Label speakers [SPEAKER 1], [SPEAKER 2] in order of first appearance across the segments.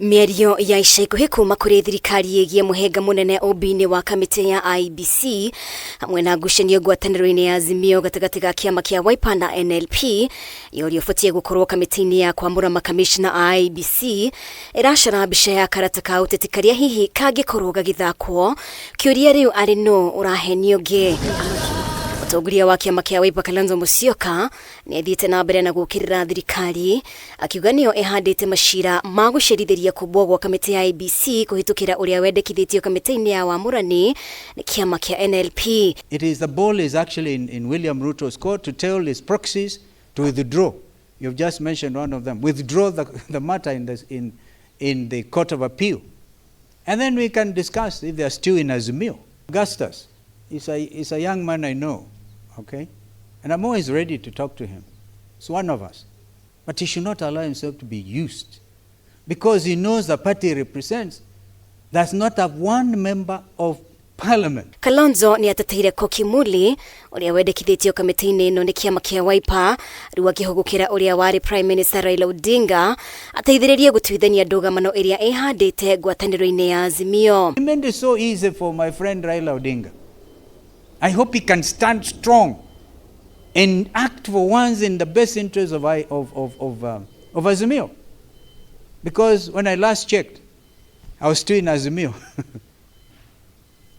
[SPEAKER 1] Mĩario ya ica ikuhĩ kuma kũrĩ thirikari ĩgiĩ mũhĩnga mũnene ũmbi-inĩ wa kamĩtĩ ya IEBC hamwe na ngucanio ngwatanĩro-inĩ ya Azimio gatagatĩ ga kĩama kĩa Wiper na NLP yorio ũbatiĩ gũkorwo kamĩtĩ-inĩ ya kwamũra makamishna a IEBC ĩracara mbica ya karata ka ũteti karĩa hihi kangĩkorwo gagĩthakwo. Kĩũria rĩu arĩ nũ ũrahenio ũngĩ. Mũtongoria wa kĩama kĩa Wiper Kalonzo Musyoka nĩ athiĩte na mbere na gũkĩrĩra thirikari akiuga nĩyo ĩhandĩte macira ma gũcerithĩria kũmbwo gwa kamĩtĩ ya IEBC kũhĩtũkĩra ũrĩa wendekithĩtio kamĩtĩ-inĩ ya wamurani nĩ kĩama kĩa NLP.
[SPEAKER 2] The ball is actually in William Ruto's court to tell his proxies to withdraw. You've just mentioned one of them. Withdraw the matter in the Court of Appeal. And then we can discuss if they are still in Azimio. Augustus is a young man I know. Okay? And I'm always ready to talk to him. He's one of us. But he should not allow himself to be used. Because he knows the party he represents does not have one member of parliament.
[SPEAKER 1] Kalonzo ni atateire Kokimuli uria wendekithĩtio kamĩtĩ-inĩ ĩno nĩ kĩama kĩa Wiper rĩu akĩhũgũkĩra ũrĩa warĩ Prime Minister Raila Odinga ateithĩrĩrie gũtuithania ndũgamano ĩrĩa ĩhandĩte ngwatanĩro-inĩ ya Azimio.
[SPEAKER 2] He made it so easy for my friend Raila Odinga. I hope he can stand strong and act for once in the best interest of Azimio. Because when I last checked, I was still in Azimio.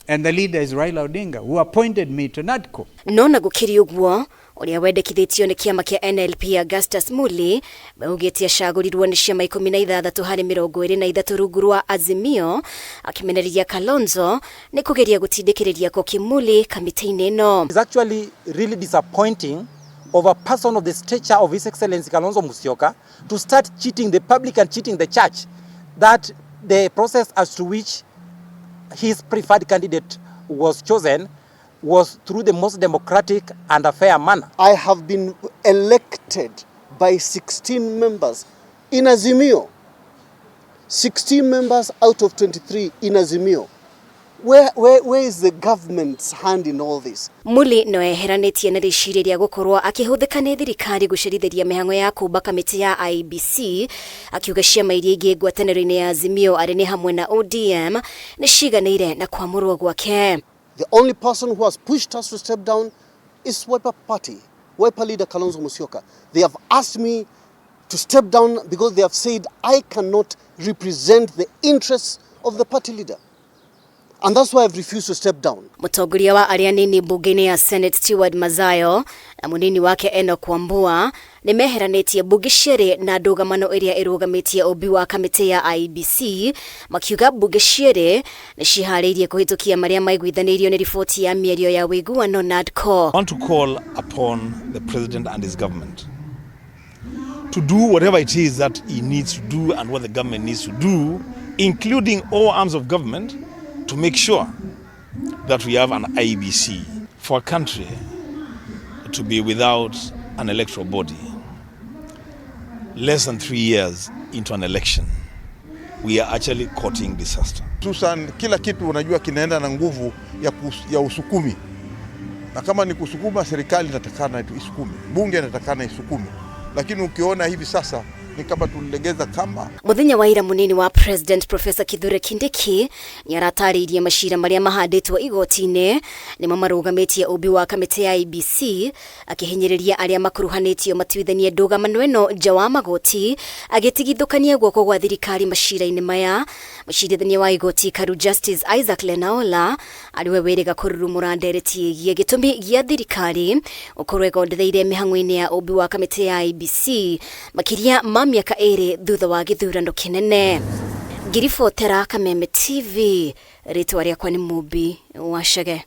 [SPEAKER 2] And the leader is Raila Odinga, who appointed me to NADCO.
[SPEAKER 1] Nona gũkĩrĩ ũguo ũrĩa wendekithĩtio nĩ kĩama kĩa NLP Augustus Muli baugĩtie acagũrirwo nĩ ciama 16 harĩ 23 rungu rwa Azimio akĩmenereria Kalonzo nĩ kũgeria gũtindĩkĩrĩria Kokimuli kamĩtĩ-inĩ ĩno.
[SPEAKER 3] It's actually really disappointing of a person of the stature of His Excellency Kalonzo Musyoka to start cheating the public and cheating the church, that the process as to which his preferred candidate was chosen was through the most democratic and a fair manner.
[SPEAKER 4] I have been elected by 16 members in Azimio. 16 members out of 23 in Azimio. Where is the government's hand in all this?
[SPEAKER 1] Muli no eheranĩtie na rĩciria gũkorwo akĩhũthĩka nĩ thirikari gũcerithĩria mĩhang'o ya kũmba kamĩtĩ ya IEBC akiuga ciama iria ingĩ ngwatanĩro-inĩ ya Azimio arĩ nĩ hamwe na ODM nĩ ciganĩire na kwamũrwo gwake.
[SPEAKER 4] The only person who has pushed us to step down is Wiper Party, Wiper leader Kalonzo Musyoka. They have asked me to step down because they have said I cannot represent the interests of the party leader. And that's why I've refused to step down.
[SPEAKER 1] Mũtongoria wa arĩa nini mbunge-inĩ ya Senate Stewart Mazayo na mũnini wake Enoch Wambua nĩ meheranĩtie mbunge cierĩ na ndũgamano ĩrĩa ĩrũgamĩtie ũmbi wa kamĩtĩ ya IEBC makiuga mbunge cierĩ nĩ ciharĩirie kũhĩtũkia marĩa maiguithanĩirio nĩ riboti ya mĩario ya wĩiguano NADCO.
[SPEAKER 5] I want to call upon the president and his government to do whatever it is that he needs to do and what the government needs to do, including all arms of government, to make sure that we have an IEBC. For a country to be without an electoral body, less than 3 years into an election, we are actually courting disaster.
[SPEAKER 6] Susan, kila kitu unajua kinaenda na nguvu ya usukumi. Na kama ni kusukuma, serikali inatakana isukumi, bunge inatakana isukumi. Lakini ukiona hivi sasa ni kama tulegeza kamba.
[SPEAKER 1] Muthenya wa ira munini wa President Professor Kithure Kindiki ni aratarĩirie macira marĩa mahandĩtwo igoti-inĩ nĩmo marũgamĩtie ũmbi wa kamĩtĩ ya IEBC akĩhinyĩrĩria arĩa makuruhanĩtio matuithanie ndũgamano ĩno nja wa magoti agĩtigithũkania guoko gwa thirikari macira-inĩ maya. Mũcirithania wa igoti Karu Justice Isaac Lenaola ariwe wĩrĩga kũrurumũra ndereti ĩgiĩ gĩtũmi gĩa thirikari ũkorwo ĩgondereire mĩhang'o-inĩ ya ũmbi wa kamĩtĩ ya IEBC makĩria miaka 2 thutha wa gĩthurano kĩnene. Ngiribotera Kameme TV, rĩtwa rĩakwa nĩ Mũmbi wa Chege.